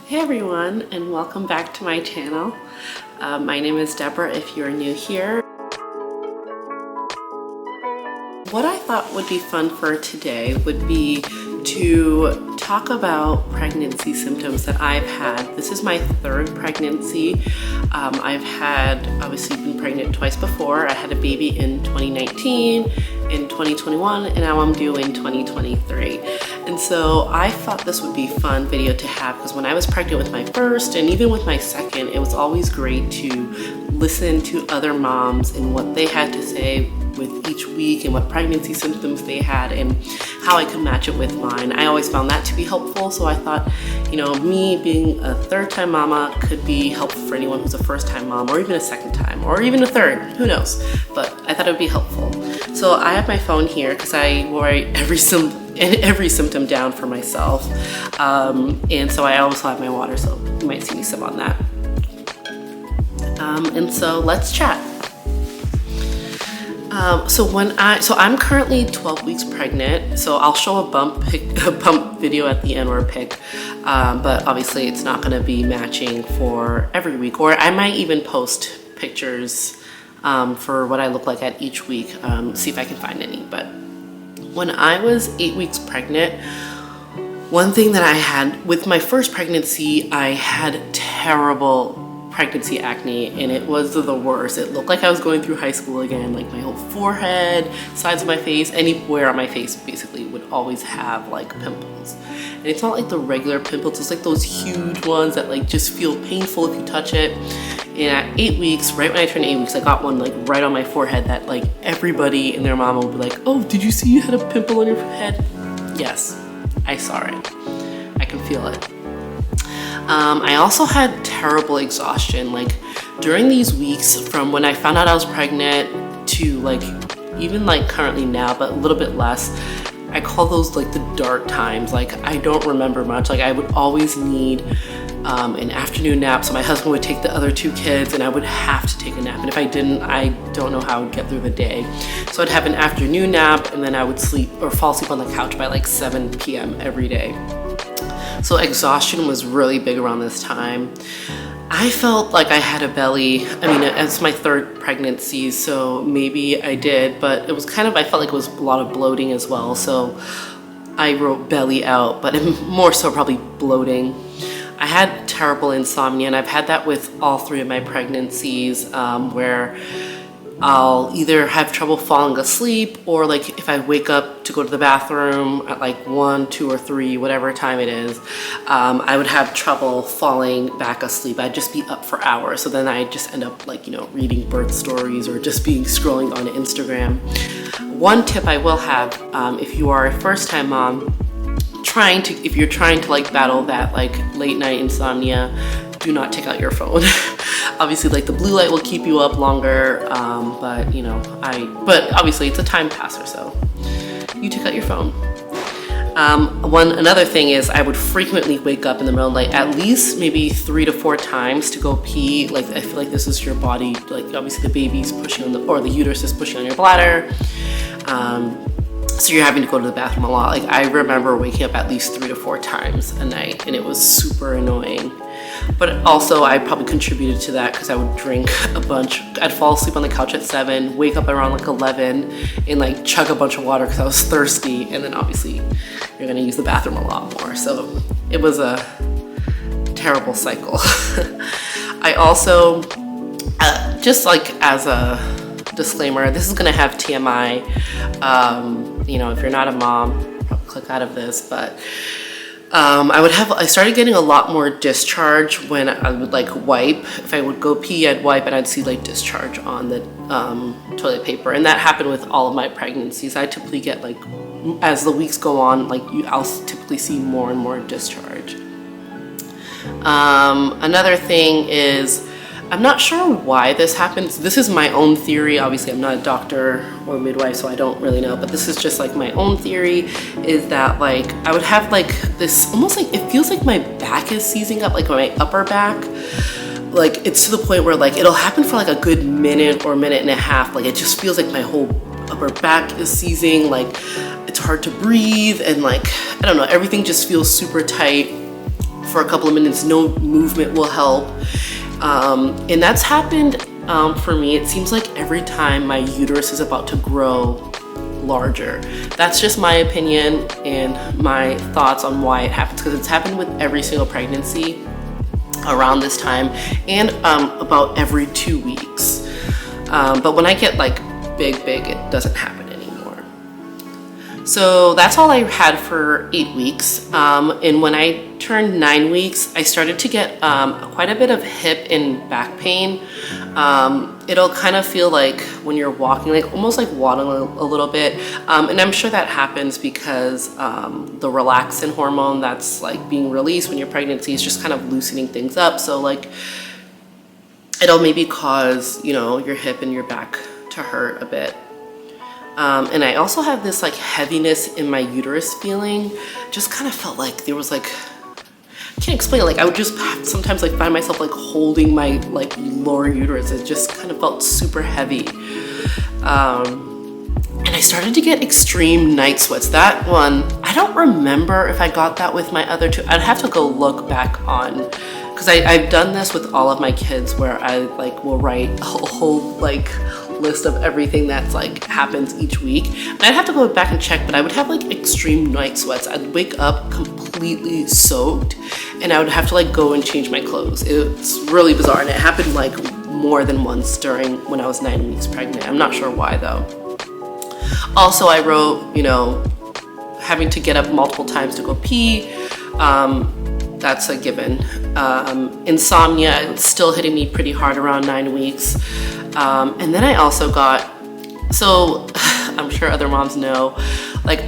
Hey everyone, and welcome back to my channel. My name is Deborah if you're new here. What I thought would be fun for today would be to talk about pregnancy symptoms that I've had. This is my third pregnancy. I've had, obviously been pregnant twice before. I had a baby in 2019, in 2021, and now I'm due in 2023. And so I thought this would be a fun video to have because when I was pregnant with my first and even with my second, it was always great to listen to other moms and what they had to say with each week and what pregnancy symptoms they had and how I could match it with mine. I always found that to be helpful, so I thought, you know, me being a third-time mama could be helpful for anyone who's a first-time mom or even a second time or even a third, who knows, but I thought it would be helpful. So I have my phone here because I write every symptom down for myself, and so I also have my water, so you might see me sip on that. And so let's chat. So I'm currently 12 weeks pregnant, so I'll show a bump video at the end or a pic, but obviously it's not going to be matching for every week, or I might even post pictures for what I look like at each week, see if I can find any. But when I was 8 weeks pregnant, one thing that I had with my first pregnancy, I had terrible pregnancy acne, and it was the worst. It looked like I was going through high school again. Like my whole forehead, sides of my face, anywhere on my face basically would always have like pimples. And it's not like the regular pimples, it's like those huge ones that like just feel painful if you touch it. And at 8 weeks, right when I turned 8 weeks, I got one like right on my forehead that like everybody and their mama would be like, "Oh, did you see you had a pimple on your head?" Yes, I saw it. I can feel it. I also had terrible exhaustion. Like during these weeks from when I found out I was pregnant to like even like currently now, but a little bit less, I call those like the dark times. Like I don't remember much. Like I would always need an afternoon nap, so my husband would take the other two kids and I would have to take a nap, and if I didn't, I don't know how I would get through the day. So I'd have an afternoon nap and then I would sleep or fall asleep on the couch by like 7 p.m. every day. So exhaustion was really big around this time. I felt like I had a belly. I mean, it's my third pregnancy, so maybe I did, but it was kind of, I felt like it was a lot of bloating as well. So I wrote belly out, but more so probably bloating. I had terrible insomnia, and I've had that with all three of my pregnancies, where I'll either have trouble falling asleep, or like if I wake up to go to the bathroom at like 1, 2, or 3, whatever time it is, I would have trouble falling back asleep. I'd just be up for hours. So then I just end up like, you know, reading birth stories or just scrolling on Instagram. One tip I will have, if you are a first-time mom, if you're trying to like battle that like late night insomnia, do not take out your phone. Obviously, like the blue light will keep you up longer, but you know, but obviously it's a time passer, so you take out your phone. Another thing is I would frequently wake up in the middle of the night, at least maybe 3 to 4 times to go pee. Like I feel like this is your body, like obviously the baby's pushing on or the uterus is pushing on your bladder. So you're having to go to the bathroom a lot. Like I remember waking up at least 3 to 4 times a night, and it was super annoying. But also I probably contributed to that because I would drink a bunch. I'd fall asleep on the couch at 7, wake up around like 11 and like chug a bunch of water because I was thirsty. And then obviously you're gonna use the bathroom a lot more. So it was a terrible cycle. I also, just like as a disclaimer, this is gonna have TMI. You know, if you're not a mom, probably click out of this, but I started getting a lot more discharge when I would like wipe. If I would go pee, I'd wipe and I'd see like discharge on the toilet paper. And that happened with all of my pregnancies. I typically get like, as the weeks go on, like I'll typically see more and more discharge. Another thing is, I'm not sure why this happens. This is my own theory. Obviously, I'm not a doctor or midwife, so I don't really know, but this is just like my own theory, is that like I would have like this, almost like, it feels like my back is seizing up, like my upper back. Like it's to the point where like it'll happen for like a good minute or minute and a half. Like it just feels like my whole upper back is seizing, like it's hard to breathe, and like, I don't know, everything just feels super tight. for a couple of minutes, no movement will help. And that's happened for me. It seems like every time my uterus is about to grow larger. That's just my opinion and my thoughts on why it happens, because it's happened with every single pregnancy around this time, and about every 2 weeks. But when I get like big, it doesn't happen anymore. So that's all I had for 8 weeks. And when I turned 9 weeks, I started to get quite a bit of hip and back pain. It'll kind of feel like when you're walking, like almost like waddling a little bit. And I'm sure that happens because the relaxin hormone that's like being released when you're pregnant is just kind of loosening things up. So like it'll maybe cause, you know, your hip and your back to hurt a bit. And I also have this like heaviness in my uterus feeling. Just kind of felt like there was like, I can't explain it. Like I would just sometimes like find myself like holding my like lower uterus. It just kind of felt super heavy. And I started to get extreme night sweats. That one, I don't remember if I got that with my other two. I'd have to go look back on, because I've done this with all of my kids where I like will write a whole like list of everything that's like happens each week. And I'd have to go back and check, but I would have like extreme night sweats. I'd wake up completely soaked and I would have to like go and change my clothes. It's really bizarre, and it happened like more than once during when I was 9 weeks pregnant. I'm not sure why though. Also, I wrote, you know, having to get up multiple times to go pee. That's a given. Insomnia, it's still hitting me pretty hard around 9 weeks. And then I also got, so I'm sure other moms know, like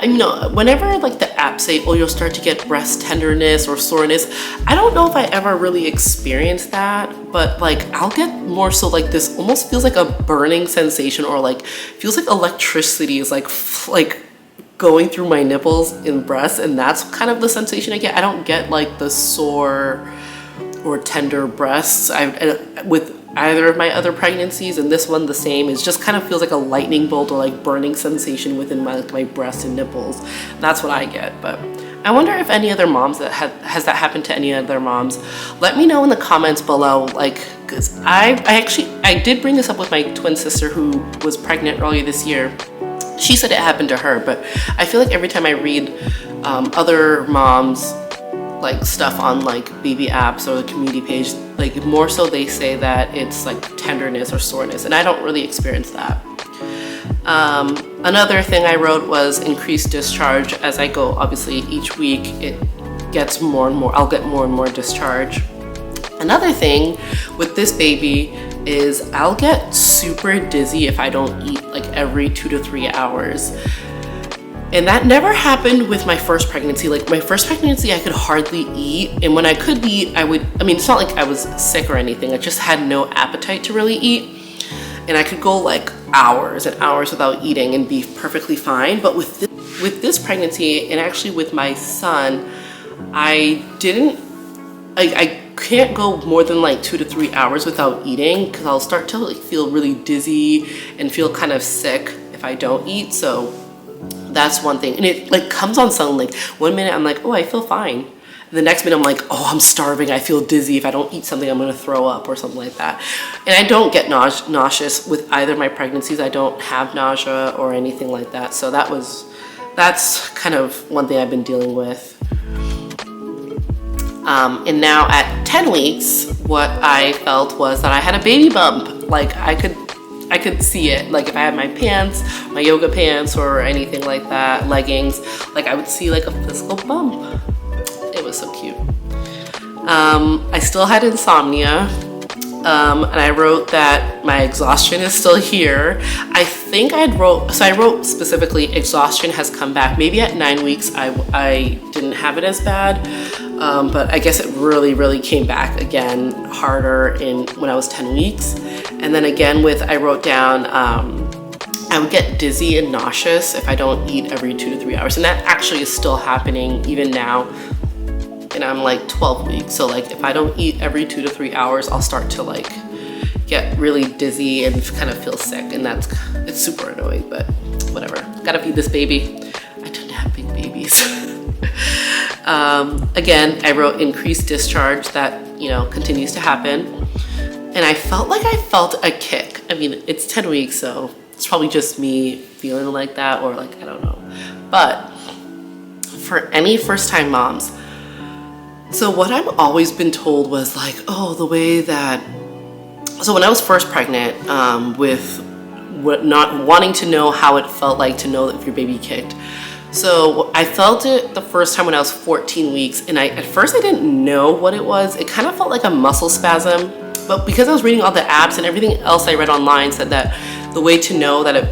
you know, whenever like the apps say, oh, you'll start to get breast tenderness or soreness, I don't know if I ever really experienced that, but like I'll get more so like this almost feels like a burning sensation, or like feels like electricity is like going through my nipples and breasts, and that's kind of the sensation I get. I don't get like the sore or tender breasts with either of my other pregnancies, and this one the same. It just kind of feels like a lightning bolt or like burning sensation within my breasts and nipples. That's what I get. But I wonder if any other moms has that happened to any other moms. Let me know in the comments below, like, because I did bring this up with my twin sister who was pregnant earlier this year. She said it happened to her, but I feel like every time I read other moms like stuff on like baby apps or the community page, like more so they say that it's like tenderness or soreness, and I don't really experience that. Another thing I wrote was increased discharge. As I go, obviously each week it gets more and more, I'll get more and more discharge. Another thing with this baby is I'll get super dizzy if I don't eat like every 2 to 3 hours. And that never happened with my first pregnancy. Like my first pregnancy, I could hardly eat. And when I could eat, I mean, it's not like I was sick or anything. I just had no appetite to really eat. And I could go like hours and hours without eating and be perfectly fine. But with this pregnancy, and actually with my son, I can't go more than like 2 to 3 hours without eating, because I'll start to like feel really dizzy and feel kind of sick if I don't eat. So that's one thing. And it like comes on suddenly. Like 1 minute I'm like, oh, I feel fine. And the next minute I'm like, oh, I'm starving. I feel dizzy. If I don't eat something, I'm gonna throw up or something like that. And I don't get nauseous with either of my pregnancies. I don't have nausea or anything like that. So that's kind of one thing I've been dealing with. And now at 10 weeks, what I felt was that I had a baby bump. Like I could see it. Like if I had my pants, my yoga pants or anything like that, leggings, like I would see like a physical bump. It was so cute. I still had insomnia. And I wrote that my exhaustion is still here. I think I wrote specifically exhaustion has come back. Maybe at 9 weeks I didn't have it as bad, but I guess it really came back again harder when I was 10 weeks. And then again I wrote down I would get dizzy and nauseous if I don't eat every 2 to 3 hours, and that actually is still happening even now. And I'm like 12 weeks. So like if I don't eat every 2 to 3 hours, I'll start to like get really dizzy and kind of feel sick. And it's super annoying, but whatever. Gotta feed this baby. I tend to have big babies. Again, I wrote increased discharge, that, you know, continues to happen. And I felt like I felt a kick. I mean, it's 10 weeks, so it's probably just me feeling like that, or like, I don't know. But for any first-time moms, so what I've always been told was like, oh, the way that, so when I was first pregnant, with not wanting to know how it felt like to know if your baby kicked. So I felt it the first time when I was 14 weeks, and at first I didn't know what it was. It kind of felt like a muscle spasm, but because I was reading all the apps and everything else I read online said that the way to know that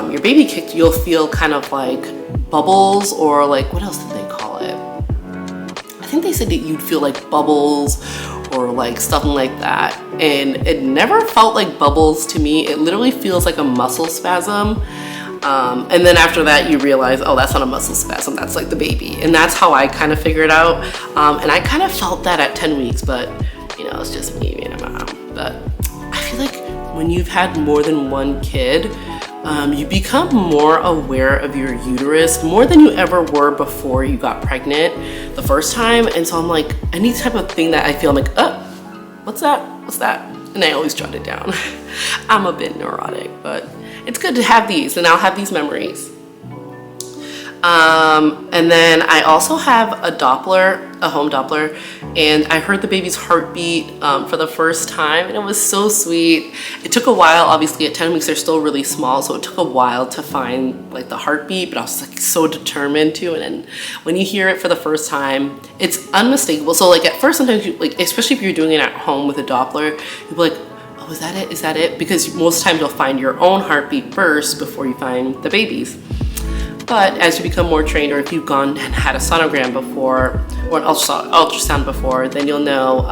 your baby kicked, you'll feel kind of like bubbles, or like, what else did they call it? I think they said that you'd feel like bubbles or like something like that. And it never felt like bubbles to me. It literally feels like a muscle spasm. And then after that, you realize, oh, that's not a muscle spasm, that's like the baby. And that's how I kind of figured it out. And I kind of felt that at 10 weeks, but you know, it's just me being a mom. But I feel like when you've had more than one kid, you become more aware of your uterus more than you ever were before you got pregnant the first time. And so I'm like, any type of thing that I feel, I'm like, oh, what's that? What's that? And I always jot it down. I'm a bit neurotic, but it's good to have these, and I'll have these memories. And then I also have a Doppler, a home Doppler, and I heard the baby's heartbeat for the first time, and it was so sweet. It took a while, obviously at 10 weeks they're still really small, so it took a while to find like the heartbeat, but I was like so determined to. And then when you hear it for the first time, it's unmistakable. So like at first, sometimes you, like, especially if you're doing it at home with a Doppler, you'll be like, oh, is that it? Is that it? Because most times you'll find your own heartbeat first before you find the baby's. But as you become more trained, or if you've gone and had a sonogram before, or an ultrasound before, then you'll know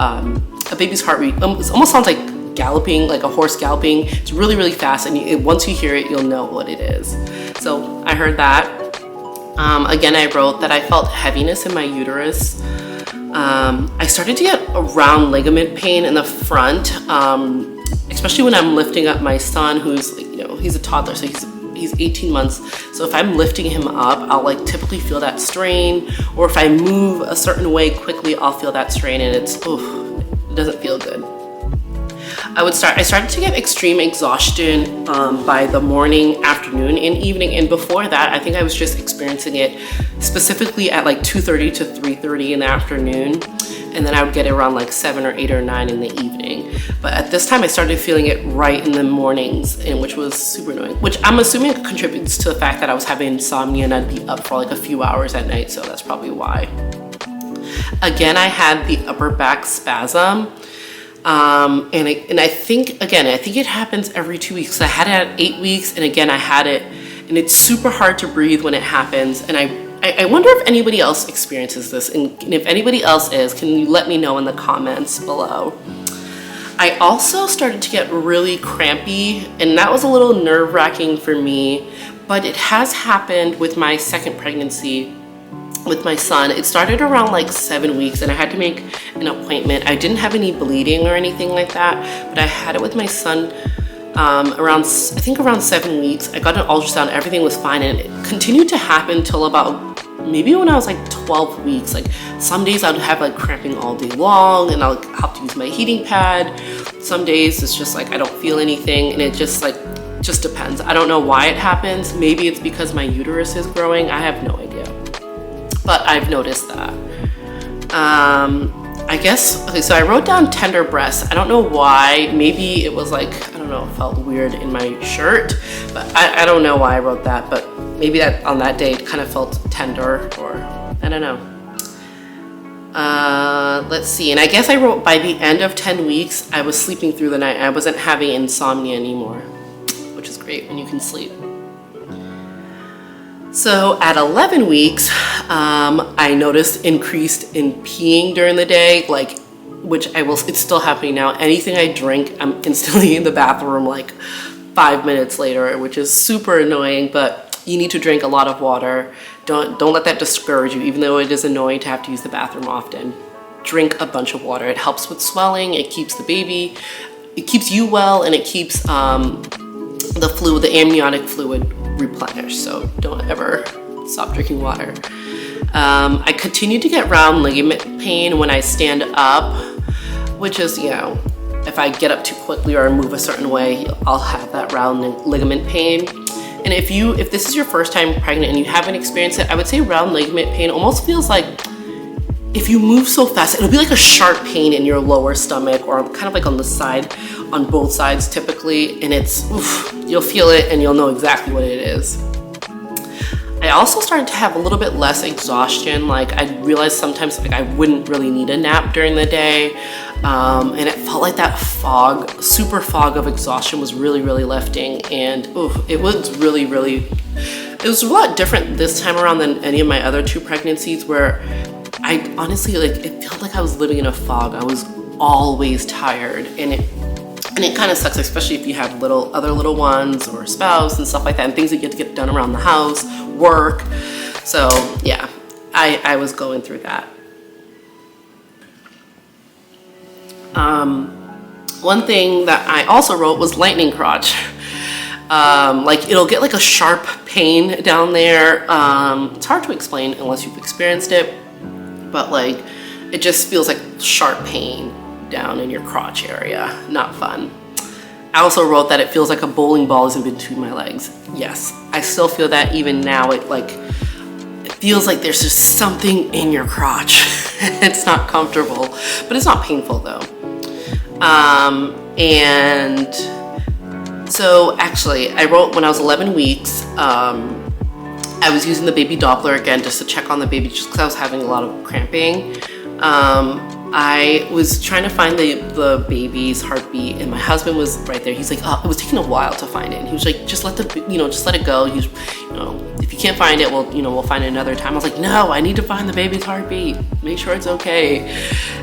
a baby's heart rate. It almost sounds like galloping, like a horse galloping. It's really, really fast, and once you hear it, you'll know what it is. So I heard that. Again, I wrote that I felt heaviness in my uterus. I started to get a round ligament pain in the front, especially when I'm lifting up my son, who's, you know, he's a toddler, so he's 18 months. So if I'm lifting him up, I'll like typically feel that strain, or if I move a certain way quickly, I'll feel that strain, and it doesn't feel good. I started to get extreme exhaustion by the morning, afternoon, and evening. And before that, I think I was just experiencing it specifically at like 2:30 to 3:30 in the afternoon. And then I would get it around like 7 or 8 or 9 in the evening. But at this time, I started feeling it right in the mornings, and which was super annoying, which I'm assuming contributes to the fact that I was having insomnia and I'd be up for like a few hours at night. So that's probably why. Again, I had the upper back spasm. And I think it happens every 2 weeks. I had it at 8 weeks, and again, I had it, and it's super hard to breathe when it happens. And I wonder if anybody else experiences this, and if anybody else is, can you let me know in the comments below. I also started to get really crampy, and that was a little nerve-wracking for me, but it has happened with my second pregnancy with my son. It started around like 7 weeks, and I had to make an appointment. I didn't have any bleeding or anything like that, but I had it with my son around 7 weeks. I got an ultrasound, everything was fine, and it continued to happen till about maybe when I was like 12 weeks. Like some days I would have like cramping all day long, and I'll have to use my heating pad. Some days it's just like I don't feel anything, and it just depends. I don't know why it happens. Maybe it's because my uterus is growing. I have no idea. But I've noticed that. I guess, okay, so I wrote down tender breasts. I don't know why. Maybe it was like, I don't know, it felt weird in my shirt. But I don't know why I wrote that. But maybe that on that day it kind of felt tender, or I don't know. Let's see. And I guess I wrote by the end of 10 weeks, I was sleeping through the night. I wasn't having insomnia anymore, which is great when you can sleep. So at 11 weeks, I noticed increased in peeing during the day, like, it's still happening now. Anything I drink, I'm instantly in the bathroom like 5 minutes later, which is super annoying, but you need to drink a lot of water. Don't let that discourage you, even though it is annoying to have to use the bathroom often. Drink a bunch of water. It helps with swelling, it keeps the baby, it keeps you well, and it keeps the amniotic fluid replenished, so don't ever stop drinking water. I continue to get round ligament pain when I stand up, which is, you know, if I get up too quickly or move a certain way, I'll have that round ligament pain. And if this is your first time pregnant and you haven't experienced it, I would say round ligament pain almost feels like if you move so fast, it'll be like a sharp pain in your lower stomach or kind of like on the side, on both sides typically, and it's, oof, you'll feel it and you'll know exactly what it is. I also started to have a little bit less exhaustion. Like I realized sometimes like I wouldn't really need a nap during the day. And it felt like that fog, super fog of exhaustion was really, really lifting. And oof, it was really, it was a lot different this time around than any of my other 2 pregnancies where I honestly, like, it felt like I was living in a fog. I was always tired, and it kind of sucks, especially if you have other little ones or a spouse and stuff like that, and things that you have to get done around the house, work. So yeah, I was going through that. One thing that I also wrote was lightning crotch. Like it'll get like a sharp pain down there. It's hard to explain unless you've experienced it, but like it just feels like sharp pain down in your crotch area. Not fun. I also wrote that it feels like a bowling ball is in between my legs. Yes, I still feel that even now. It feels like there's just something in your crotch. It's not comfortable, but it's not painful though. And so actually I wrote when I was 11 weeks, I was using the baby Doppler again just to check on the baby just because I was having a lot of cramping. I was trying to find the baby's heartbeat, and my husband was right there. He's like, oh, it was taking a while to find it. And he was like, just let it go. He's, if you can't find it, we'll find it another time. I was like, no, I need to find the baby's heartbeat. Make sure it's okay.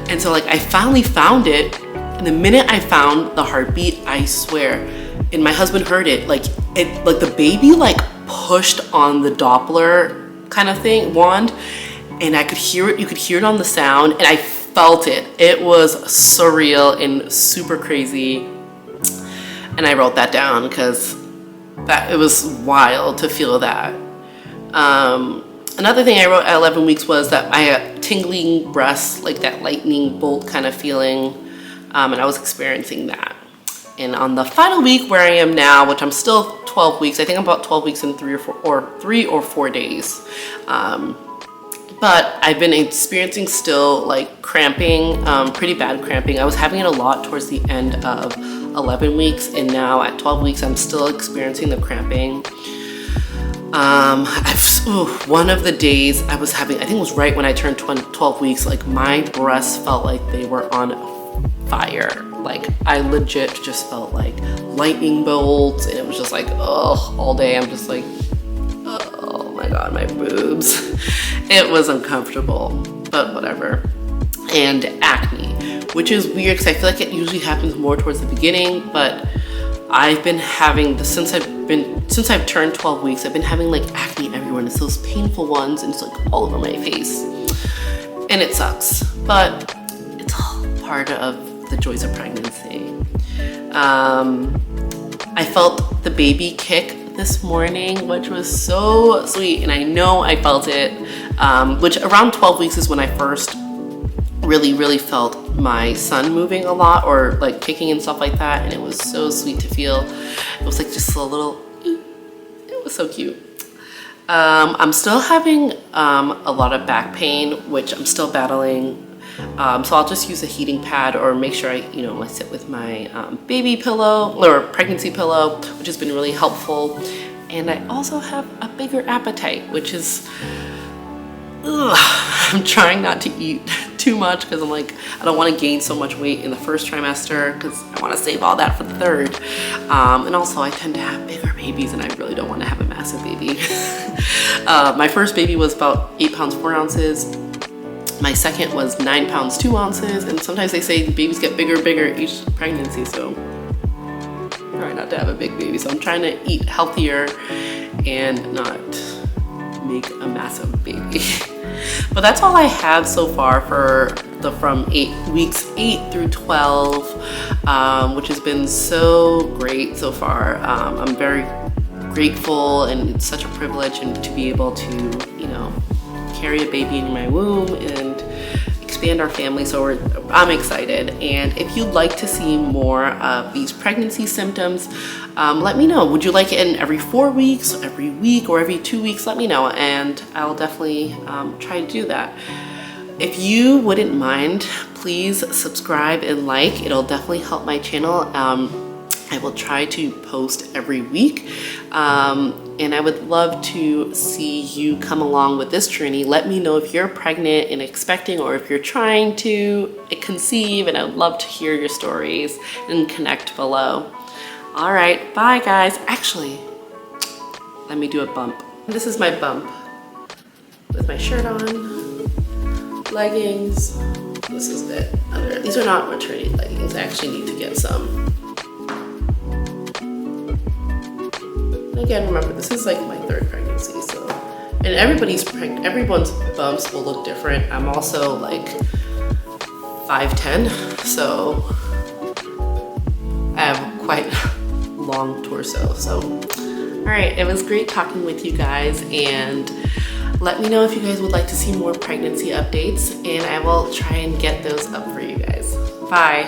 And so like I finally found it, and the minute I found the heartbeat, I swear, and my husband heard it, like the baby like pushed on the Doppler kind of thing wand, and I could hear it. You could hear it on the sound, and I felt it. It was surreal and super crazy. And I wrote that down because it was wild to feel that. Another thing I wrote at 11 weeks was that I had tingling breasts, like that lightning bolt kind of feeling, and I was experiencing that. And on the final week where I am now, which I'm still 12 weeks, I think I'm about 12 weeks in 3 or 4 days. But I've been experiencing still like cramping, pretty bad cramping. I was having it a lot towards the end of 11 weeks, and now at 12 weeks, I'm still experiencing the cramping. One of the days I was having, I think it was right when I turned 12 weeks, like my breasts felt like they were on fire. Like I legit just felt like lightning bolts, and it was just like, oh, all day I'm just like, oh my God, my boobs. It was uncomfortable, but whatever. And acne, which is weird because I feel like it usually happens more towards the beginning, but I've been having since I've turned 12 weeks, I've been having like acne everywhere, and it's those painful ones, and it's like all over my face, and it sucks, but it's all part of the joys of pregnancy. I felt the baby kick this morning, which was so sweet, and I know I felt it, which around 12 weeks is when I first really felt my son moving a lot, or like kicking and stuff like that, and it was so sweet to feel. It was like just a little, it was so cute. I'm still having a lot of back pain, which I'm still battling. So I'll just use a heating pad, or make sure I sit with my baby pillow or pregnancy pillow, which has been really helpful. And I also have a bigger appetite, which is, I'm trying not to eat too much because I'm like, I don't want to gain so much weight in the first trimester because I want to save all that for the third. And also I tend to have bigger babies, and I really don't want to have a massive baby. My first baby was about 8 pounds 4 ounces. My second was 9 pounds 2 ounces, and sometimes they say babies get bigger each pregnancy, so I'm trying not to have a big baby. So I'm trying to eat healthier and not make a massive baby. But that's all I have so far for from weeks 8 through 12, which has been so great so far. I'm very grateful, and it's such a privilege and to be able to, carry a baby in my womb and expand our family. So I'm excited. And if you'd like to see more of these pregnancy symptoms, let me know. Would you like it in every 4 weeks, every week, or every 2 weeks? Let me know, and I'll definitely try to do that. If you wouldn't mind, please subscribe and like. It'll definitely help my channel. I will try to post every week, and I would love to see you come along with this journey. Let me know if you're pregnant and expecting, or if you're trying to conceive, and I would love to hear your stories and connect below. All right, bye guys. Actually, let me do a bump. This is my bump with my shirt on, leggings. This is it. These are not maternity leggings. I actually need to get some. And again, remember, this is like my 3rd pregnancy, so, and everyone's bumps will look different. I'm also like 5'10", so I have quite long torso. So, all right, it was great talking with you guys, and let me know if you guys would like to see more pregnancy updates, and I will try and get those up for you guys. Bye.